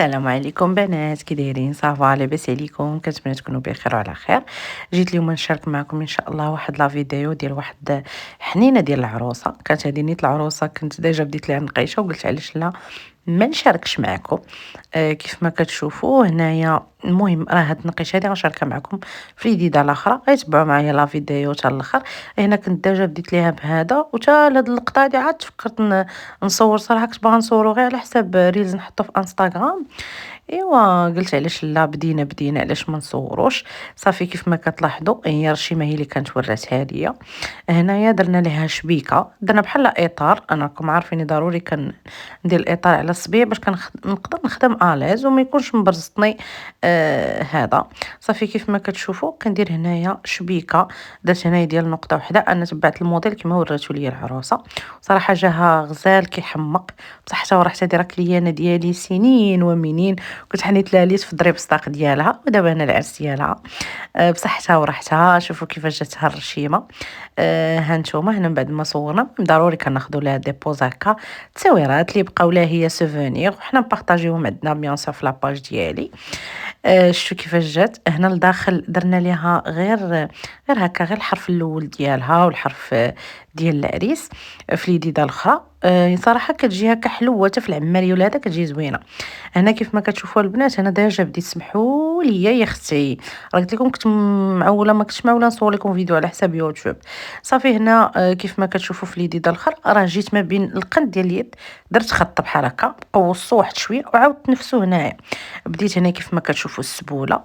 السلام عليكم بنات، كي دايرين؟ صافا لاباس عليكم؟ كنتمنى تكونوا بخير وعلى خير. جيت اليوم نشارك معكم ان شاء الله واحد لا فيديو ديال واحد حنينه ديال العروسه. كانت هذه نيت العروسه، كنت ديجا بديت ليها نقيشه وقلت علاش لا ما نشاركش معكم. كيف ما كتشوفوا هنايا. المهم راه هاد النقيشه هادي غنشاركها معكم في الجديده الاخرى، غيتبعوا معايا لا فيديو حتى الاخر. هنا كنت ديجا بديت ليها بهذا، وتا لهاد اللقطه هادي عاد فكرت نصور. صراحه كنت باغا نصورو غير على حساب ريلز نحطو في انستغرام. ايوا قلت علاش لا، بدينا علاش ما نصوروش. صافي كيف ما كتلاحظوا هي رشيمه هي اللي كانت وراتها ليا. هنايا درنا ليها شبيكه، درنا بحال اطار. انا راكم عارفين ضروري ندير الاطار على الصبيع باش نقدر نخدم اليز وما يكونش مبرزطني. هذا. صافي كيف ما كتشوفوا كندير هنايا شبيكه. درت هنايا ديال نقطه واحده، انا تبعت الموديل كما وراتو ليا العروسه. صراحه جاها غزال كيحمق بصح حتى وراه حتى راه كليانه ديالي سنين ومنين. كنت حنيت لها ليت في ضريب سطاق ديالها، ودابا هنا العرس ديالها. بصح حتى ورحتها شوفوا كيفاش جاتها الرشيمه. ها نتوما هنا من بعد ما صورنا ضروري كناخذوا لها دي بوز هكا، تصويرات اللي بقاو لها هي سوفونير، وحنا نبارطاجيوهم عندنا بيان سور في لاباج ديالي. شتو كيفاش جات هنا لداخل. درنا ليها غير هكا، غير الحرف الاول ديالها والحرف ديال العريس في اليديده الاخرى. صراحه كتجي هكا حلوه، حتى في العماريه ولا هذا كتجي زوينه. هنا كيف ما كتشوفوا البنات، انا ديجا بديت سمحوا لي يا اختي. راه قلت لكم كنت معوله، ما كنتش معوله نصور لكم فيديو على حساب يوتيوب. صافي هنا كيف ما كتشوفوا في اليديده الاخر راه جيت ما بين القند ديال اليد، درت خط بحال هكا، قوصو واحد شويه وعاودت نفسو هنايا. بديت هنا كيف ما كتشوفوا السبوله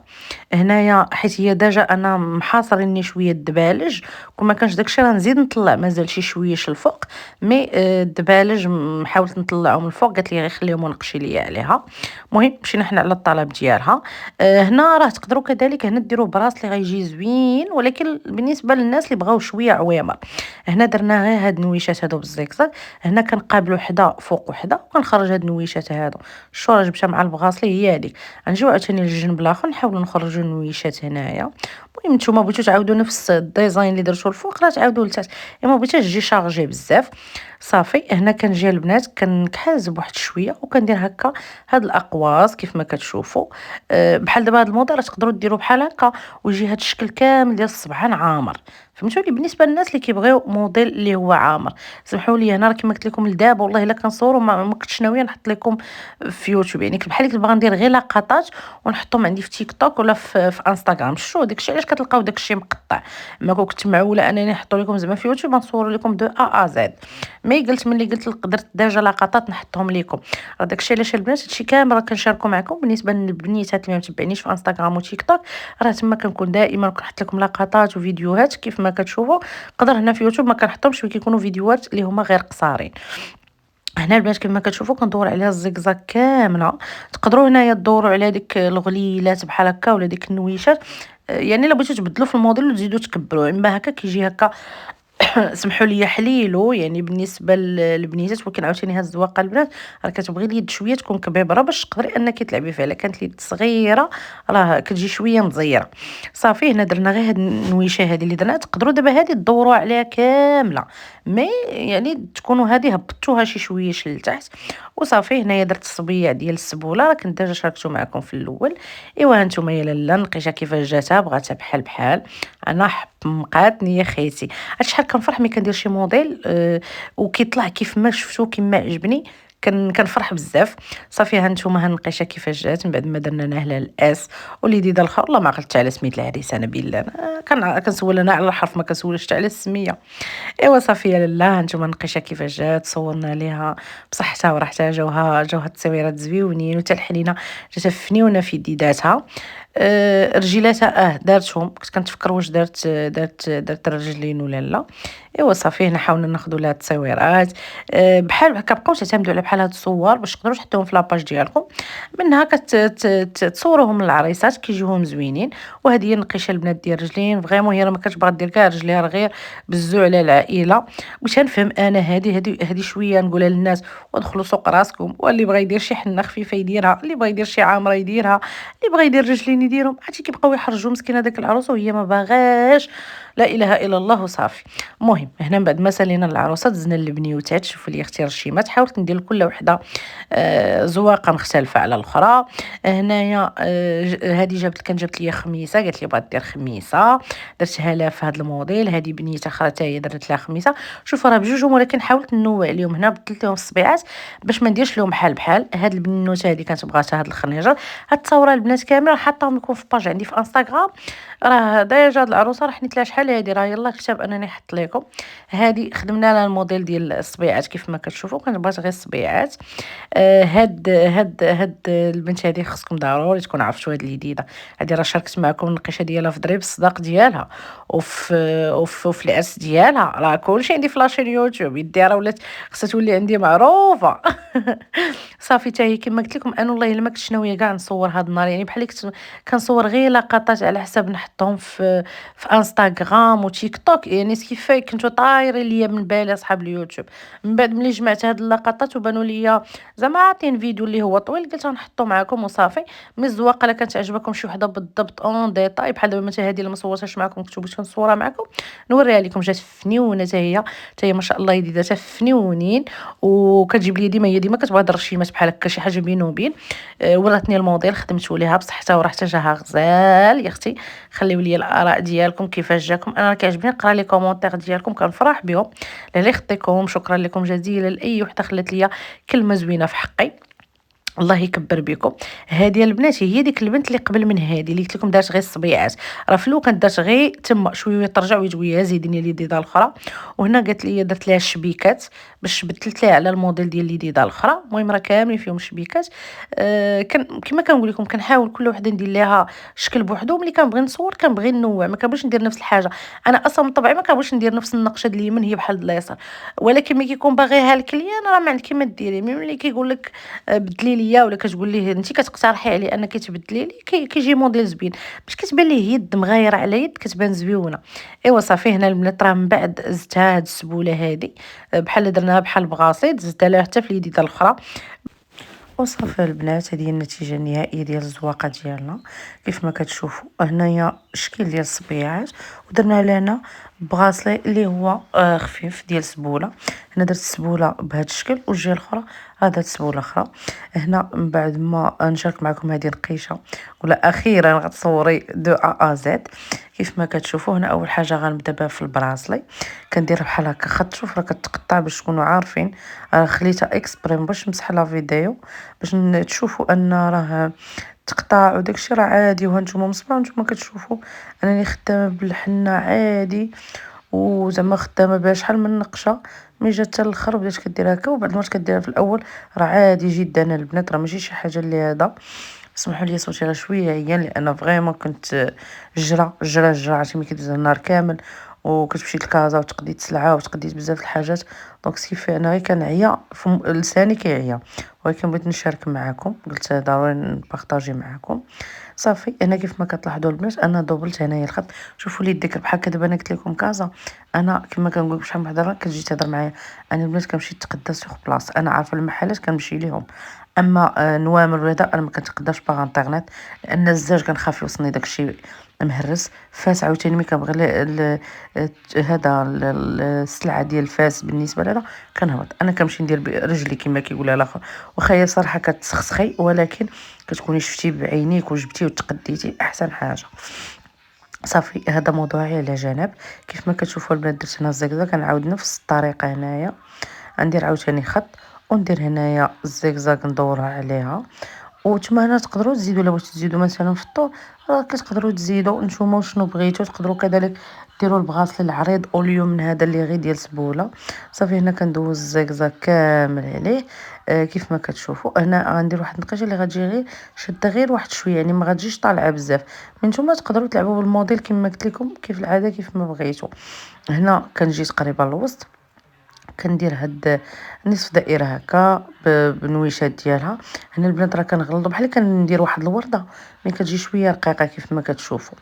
هنايا، حيت هي ديجا انا محاصريني شويه الدبالج. كون ما كانش داكشي راه نزيد نطلع مازال شي شويه الفوق. مي الدبالج حاولت نطلعهم من الفوق، قالت لي غير خليهم ونقشي ليا عليها. المهم مشينا حنا على الطلب ديالها. هنا راه تقدروا كذلك هنا ديروا براس اللي غيجي زوين، ولكن بالنسبه للناس اللي بغاو شويه عويمه هنا درنا غير هاد النويشات هادو بالزيكزاك. هنا كنقابل وحده فوق وحده وكنخرج هاد النويشات هادو. الشوره جبتها مع البغاصلي هي هذيك. غنجيو عاوتاني للجنب الاخر نحاولوا نخرجوا النويشات هنايا. المهم نتوما بغيتو تعاودوا نفس الديزاين اللي درتو الفوق راه تعاودوا لتحت، اما بغيتهاش تجي شارجي بزاف. صافي هنا كنجي البنات كنحاز بواحد شويه وكندير هكا هاد الاقواس كيف ما كتشوفوا. بحال دابا هاد الموديل تقدروا ديروا بحال هكا ويجي هاد الشكل كامل ديال الصبعان عامر. فهمتوا لي؟ بالنسبه للناس اللي كيبغيو موديل اللي هو عامر. سمحوا لي انا راه كما قلت لكم لدابا والله الا كنصوروا ما كنتش ناويه نحط لكم في يوتيوب، يعني كنت بحال كنت باغا ندير غير لقطات ونحطهم عندي في تيك توك ولا في انستغرام. شو داكشي علاش كتلقاو داكشي مقطع. ما كنت معوله انني نحط لكم زعما في يوتيوب نصور لكم دو ا زد. مي قلت ملي قلت قدرت ديجا لقطات نحطهم لكم. راه داكشي علاش البنات هادشي كامل راه كنشاركو معكم. بالنسبه للبنيتات اللي ما متبعنيش في انستغرام وتيك توك راه تما كنكون دائما كنحط لكم لقطات وفيديوهات كيف ما كتشوفوا. قدر هنا في يوتيوب ما كنحطهمش، كيكونوا فيديوهات اللي هما غير قصارين. هنا البنات كما كتشوفوا كندور عليها الزقزاق كامله. تقدروا هنايا تدوروا على ديك الغليلات بحال هكا ولا ديك النويشات. يعني الا بغيتو تبدلوا في الموديل وتزيدوا تكبروا، اما هكا كيجي هكا. سمحوا لي حليلو يعني بالنسبه للبنيتات، ولكن عاوتاني هاد الزواقه البنات راه كتبغي اليد شويه تكون كبيبره باش تقدري انك تلعبي فيها. الا كانت اليد صغيره راه كتجي شويه مزيره. صافي هنا درنا غير هاد النويشه هذه اللي درنا. تقدروا دابا هذه تدوروا عليها كامله، مي يعني تكونوا هذه هبطوها شي شويه لتحت. وصافي هنايا درت الصبيع ديال السبوله، راه كنت ديجا شاركتو معكم في الاول. ايوا هانتوما يا لاله نقيشها كيفاش جاتها، بغاتها بحال بحال. انا حمقاتني يا خيتي. هاد شحال كنفرح ملي كندير شي موديل وكيطلع كيف ما شفتو كيما عجبني. كنفرح بزاف. صافي ها نتوما ها النقيشه كيفاش جات من بعد ما درنا لها الاس واليديده الاخر. والله ما عقلت على سميت العريس انا بالله. أنا كنسول انا على الحرف ما كنسولش حتى على السميه. ايوا صافي يا لاله ها نتوما النقيشه كيفاش جات صورنا ليها. بصح حتى ورا حتى جوها التصويرات زويونين، وتا الحلينه جاتها فنيونه في يديداتها. رجيلاتها دارتهم. كنت كنتفكر واش درت الرجلين ولا لا. ايوا صافي هنا حاولنا ناخذوا لها التصويرات. بحال هكا بقاو تعتمدوا على بحال هاد الصور باش تقدروا تحطوهم في لاباج ديالكم. منها تصوروهم للعريسات كيجيوهم زوينين. وهذه هي النقيشه البنات ديال الرجلين. فريمون هي راه ما كتبغى دير كاع رجليها راه غير بزو على العائله. واش غنفهم انا هذه شويه نقولها للناس ودخلوا سوق راسكم. واللي بغى يدير شي حنه خفيفه يديرها، اللي بغى يدير شي عامره يديرها، اللي بغى يدير رجلين يديرهم؟ عرفتي كيبقاو يحرجوا مسكينه داك العروسه وهي ما باغاش. لا اله الا الله وصافي. المهم هنا من بعد ما سالينا العروسه دزنا للبنيوتات. شوفوا لي اختي رشيمات، حاولت ندير لكل وحده زواقه مختلفه على الاخرى. هنايا هذه جابت لي خميسه، قالت لي بغات دير خميسه، درتها لها في هذا الموديل. هذه بنيته اخرى حتى هي درت لها خميسه. شوفوا راه بجوجهم، ولكن حاولت ننوع عليهم. هنا بدلت لهم الصبيعات باش ما نديرش لهم بحال بحال. هاد البنوته هذه كانت بغاتها هاد الخنيجر. هاد التصاوره البنات كامل حاطاهم لكم في باج عندي في انستغرام. راه ديجا هاد العروسه راه حنيت لها شحال هادي، راه يلاه كتاب انني نحط لكم. هادي خدمنا لها الموديل ديال الصبيعات كيف ما كتشوفوا، كانت بغات غير الصبيعات. هاد البنت هذه خصكم ضروري تكون عرفتوا هاد الجديده. هذه راه شاركت معكم النقيشه ديالها في ضريب الصداق ديالها، وفي العرس ديالها. راه كلشي عندي في لاشين يوتيوب. يدي راه ولات خصها تولي عندي معروفه. صافي حتى هي كما قلت لكم. انا والله الا ما كنتش ناويه كاع نصور هاد النهار، يعني بحال كنت كنصور غير لقطات على حساب نحطهم في انستغرام وتيك توك. يعني سكيفاي كنتو طايرين ليا من بالي اصحاب اليوتيوب. من بعد ملي جمعت هاد اللقطات وبانوا ليا زعما عاطين فيديو اللي هو طويل، قلت غنحطو معكم وصافي. مي الزواقه الا كانت عجبكم شي وحده بالضبط اون ديتاي بحال دابا مثلا هذه اللي ما صورتهاش معكم كنت بغيت نصورها معكم نوريها لكم. جات فنيونه حتى هي ما شاء الله جديده فنيونين. وكتجيب لي ديما، هي ديما كتبغي هاد الرشيمات بحال هكا شي حاجه بينو وبين. وراتني الموديل خدمته ليها بصحتها وراحتها، جاها غزال يا اختي. خليو لي الاراء ديالكم كيفاش جاكم. انا كيعجبني نقرا لي كومونتير ديالكم، كنفرح بهم. اللي خطيكم شكرا لكم جزيلا لاي وحده خلات لي كلمه زوينه في حقي. الله يكبر بكم. هذه البنات هي ديك البنت اللي قبل من هذه اللي قلت لكم دارت غير الصبيعات. راه في الاول كانت دارت غير تما شويه ترجع ويجويها زيديني لي ديدا الاخرى. وهنا قالت لي درت لها الشبيكات باش بدلت لها على الموديل ديال لي ديدا الاخرى. المهم راه كاملين فيهم شبيكات. كما كنقول لكم كنحاول كل وحده ندير لها شكل بوحدو. ملي كنبغي نصور كنبغي ننوع، ما كنبغيش ندير نفس الحاجه. انا اصلا من طبعي ما كنبغيش ندير نفس النقشه ديال اليمين هي بحال اليسار. ولكن ملي كيكون باغيها الكليان راه ما عندك كيما ديري. ملي كيقول لك بدلي ليا ولا كتقول ليه انت كتقترحي عليه انك تبدلي لي كيجي موديل زوين باش كتبان ليه يد مغايره على يد كتبان زويونه. ايوا صافي. هنا البنات راه من بعد زدتها هاد السبوله هادي بحال درناها بحال بغاصيط، زدتها لها حتى في اليديده الاخرى. وصافي البنات هذه هي النتيجه النهائيه ديال الزواقه ديالنا. كيف ما كتشوفوا هنايا الشكل ديال الصبيعات، ودرنا لنا بغاسلي اللي هو خفيف ديال السبوله. هنا درت السبوله بهذا الشكل والجهه الاخرى هذا السبوله اخرى. هنا من بعد ما نشارك معكم هذه القيشه ولا اخيرا غتصوري دو ا زد. كيف ما كتشوفوا هنا اول حاجه غنبدا بها في البراسلي. كندير بحال هكا خط. شوف راه كتقطع باش تكونوا عارفين. خليتها اكسبريم باش نمسح لا فيديو باش تشوفوا ان راه تقطع وداكشي راه عادي. وهانتوما مصباح نتوما كتشوفوا انني خدامه بالحنه عادي، وزعما خدامه بها شحال من نقشه. ملي جات حتى الاخر بدات كدير هكا، وبعد المرات كديرها في الاول راه عادي جدا البنات. راه ماشي شي حاجه اللي هذا. اسمحوا لي صوتي راه شويه عيان لان فريمون كنت جرا عرفتي ملي كيدوز النهار كامل وكتمشي للكازا وتقضي تسلعه وتقضي بزاف الحاجات. دونك سكيفي انا غير كنعيا لساني كيعيا، ولكن بغيت نشارك معكم قلت ضروري نبارطاجي معكم. صافي هنا كيف ما كتلاحظوا البنات انا دوبلت هنايا الخط. شوفوا لي الذكر بحال هكا. دابا انا قلت لكم كازا، انا كما كنقول شحال من وحده كتجي تهضر معايا انا البنات كنمشي نتقدى سوغ بلاص. انا عارفه المحلات كنمشي ليهم، اما نوامر وهذا انا ما كنتقداش باغ انترنت لان الزاج كنخاف يوصلني داكشي مهرس. فاس عاوتاني ملي كنبغي هذا السلعه ديال الفاس بالنسبه لهذا كنهبط. انا كنمشي ندير برجلي كما كيقولها الاخر. واخا هي صراحه كتسخسخي ولكن كتكوني شفتي بعينيك وجبتي وتقديتي احسن حاجه. صافي هذا موضوعي على جنب. كيف ما كتشوفوا البنات درت هنا الزقزاق. كنعاود نفس الطريقه هنايا ندير عاوتاني خط وندير هنايا الزقزاق ندورها عليها. وتما هنا تقدروا تزيدوا الا بغيتو تزيدوا مثلا في الطول راه كتقدروا تزيدوا نتوما شنو بغيتو. تقدروا كذلك ديروا البغاصل العريض اوليو من هذا اللي غير ديال سبوله. صافي هنا كندوز الزقزاق كامل عليه. كيف ما كتشوفوا هنا غندير واحد النقيشه اللي غتجي غير شاده غير واحد شويه، يعني ما غتجيش طالعه بزاف. من نتوما تقدروا تلعبوا بالموديل كما قلت لكم كيف العاده كيف ما بغيتو. هنا كنجي تقريبا للوسط كندير هاد نصف دائرة هكا بالنويشات ديالها. هنا البنات راه كنغلظو بحال كندير واحد الوردة مي كتجي شويه رقيقة كيف ما كتشوفوا.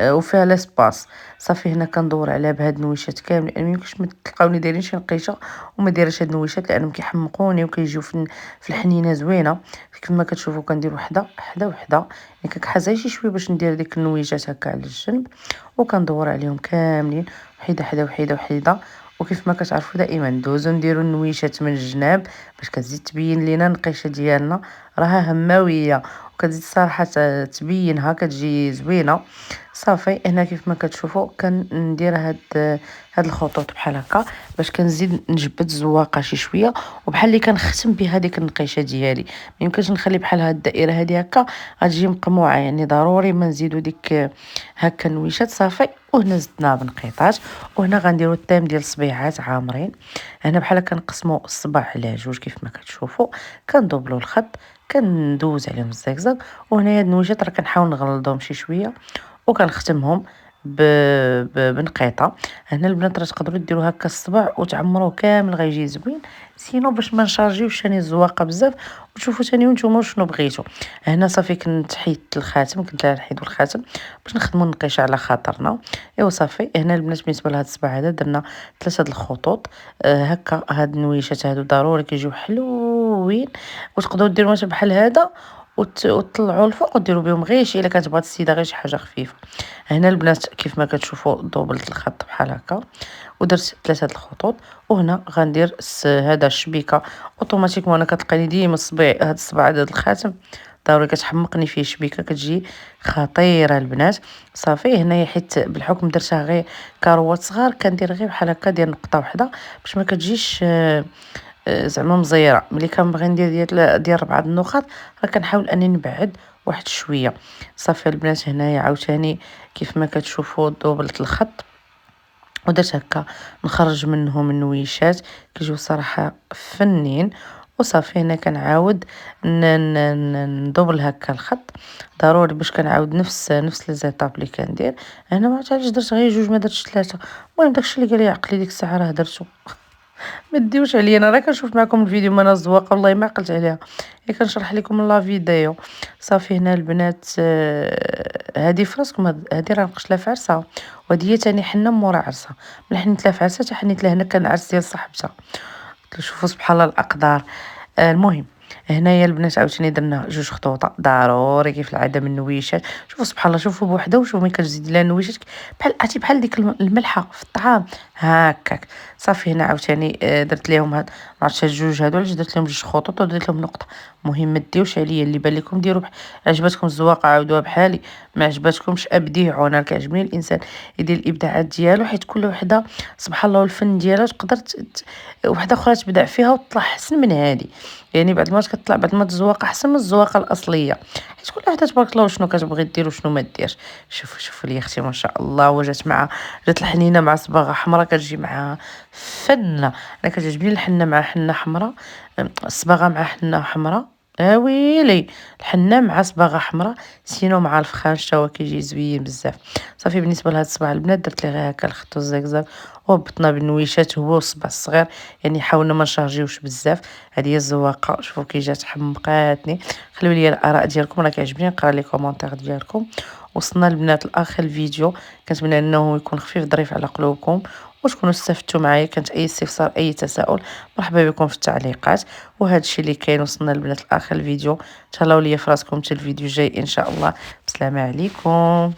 وفيها لاسباس. صافي هنا كندور عليها بهاد النويشات كامل، لان ميمكنش تلقاوني دايرين شي نقيشه وما دايرش هاد النويشات لانهم كيحمقوني وكيجيو في الحنينه زوينه. كيف ما كتشوفوا كندير وحده وحده وحده، يعني كنحاز غير شي شويه باش ندير ديك النويجات هكا على الجنب، وكندور عليهم كاملين وحده حدا وحده وحده. وكيف ما كتعرفوا دائما ندوزو نديرو النويشات من الجناب باش كتزيد تبين لينا النقيشه ديالنا راها هماويه، وكتزيد صراحه تبينها كتجي زوينه. صافي هنا كيف ما كتشوفوا كندير هاد الخطوط بحال هكا باش كنزيد نجبد الزواقه شي شويه، وبحال اللي كنختم بها ديك النقيشه ديالي. ما يمكنش نخلي بحال هاد الدائره هادي هكا غتجي مقموعه، يعني ضروري ما نزيدو ديك هكا النويشات. صافي وهنا زدناها بنقيطات، وهنا غنديروا التيم ديال صبيعات عامرين. هنا بحال كنقسموا الصباع على جوج كيف ما كتشوفوا، كندوبلوا الخط كندوز عليهم الزقزق. وهنا هاد النويشات راه كنحاول نغلظهم شي شويه وكنختمهم بنقيطه. هنا البنات راه تقدروا ديروا هكا الصبع وتعمروه كامل غيجي زوين. سينو باش ما نشارجيوش ثاني الزواقه بزاف وتشوفوا ثاني نتوما شنو بغيتوا. هنا صافي كنت حيدت الخاتم، كنت نحيدوا الخاتم باش نخدموا النقيشه على خاطرنا. ايوا صافي هنا البنات بالنسبه لهاد الصبع هذا درنا 3 د الخطوط. هكا هاد النويشات هادو ضروري كيجيو حلوين، وتقدروا ديروا مثلا بحال هذا وتطلعوا الفوق وديروا بهم غير شي الا كانت بغات السيده غير شي حاجه خفيفه. هنا البنات كيف ما كتشوفوا دوبلت الخط بحال هكا ودرت 3 الخطوط. وهنا غندير هذا الشبيكه اوتوماتيكمون. انا كتلقاني ديما الصبيع هاد الصباع هذا الخاتم ضروري كتحمقني فيه شبيكه كتجي خطيره البنات. صافي هنايا حيت بالحكم درتها غير كاروات صغار كندير غير بحال هكا ديال نقطه واحده باش ما كتجيش زعما مزيره. ملي كنبغي ندير ديال 4 النقط راه كنحاول اني نبعد واحد شويه. صافي البنات هنايا عاوتاني كيف ما كتشوفوا دوبلت الخط ودرت هكا نخرج منهم النويشات كيجيو صراحه فنين. وصافي هنا كنعاود ندوبل هكا الخط ضروري باش كنعاود نفس لي زيتاب اللي كندير. هنا ما عرفتش علاش درت غير جوج ما درتش 3. المهم داكشي اللي قال لي عقلي ديك الساعه راه درتو. ما ديوش عليا، انا راه كنشوف معكم الفيديو ما انا الزواقه والله ما عقلت عليها، هي كنشرح لكم لا فيديو. صافي هنا البنات هذه فراسكم هذه راه نقشت لها في عرسها، وهذه هي ثاني حنه مورا عرسها. من حنيت لها في عرسها حتى حنيت لها هنا كان عرس ديال صاحبتها. شوفوا سبحان الله الاقدار. المهم هنايا البنات عاوتاني درنا جوج خطوطه ضروري كيف العاده من النويشات. شوفوا سبحان الله شوفوا بوحده وشوفوا ملي كتزيد لها النويشات بحال عرفتي بحال ديك الملحه في الطعام هكاك. صافي هنا عاوتاني درت لهم هاد عرفت الجوج هادو علاش درت لهم جوج خطوط ودرت لهم نقطه. مهم ما ديوش عليا اللي بان لكم ديروا عجبتكم الزواقه عاودوها بحالي، ما عجبتكمش ابديعوا. انا كيعجبني الانسان يدير الابداعات ديالو حيت كل وحده سبحان الله والفن ديالها تقدر وحده اخرى تبدع فيها وتطلع احسن من هذه. يعني بعد ما كتطلع بعد ما الزواقه احسن من الزواقه الاصليه حيت كل وحده تبارك الله وشنو كتبغي دير وشنو ما ديرش. شوفوا لي اختي ما شاء الله وجات مع جات الحنينه مع صباغه حمراء كتجي مع فنه. انا كتعجبني الحنه مع حنه حمراء، الصباغه مع حنه حمراء. ويلي الحنه مع صباغه حمراء سينو مع الفخان حتى هو كيجي زوين بزاف. صافي بالنسبه لهاد الصباع البنات درت ليه غير هكا الخط والزقزاق وهبطنا بالنويشات هو والصبع الصغير، يعني حاولنا ما نشارجيوش بزاف. هذه هي الزواقه شوفوا كي جات حمقاتني. خليو لي الاراء ديالكم راه كيعجبني نقرا لي كومونتير ديالكم. وصلنا البنات لاخر الفيديو، كنتمنى انه يكون خفيف ظريف على قلوبكم وتكونوا استفدتوا معايا. كانت اي استفسار اي تساؤل مرحبا بكم في التعليقات. وهذا الشيء اللي كاين وصلنا البنات لاخر الفيديو. تهلاو ليا في راسكم حتى الفيديو الجاي ان شاء الله. بسلامه عليكم.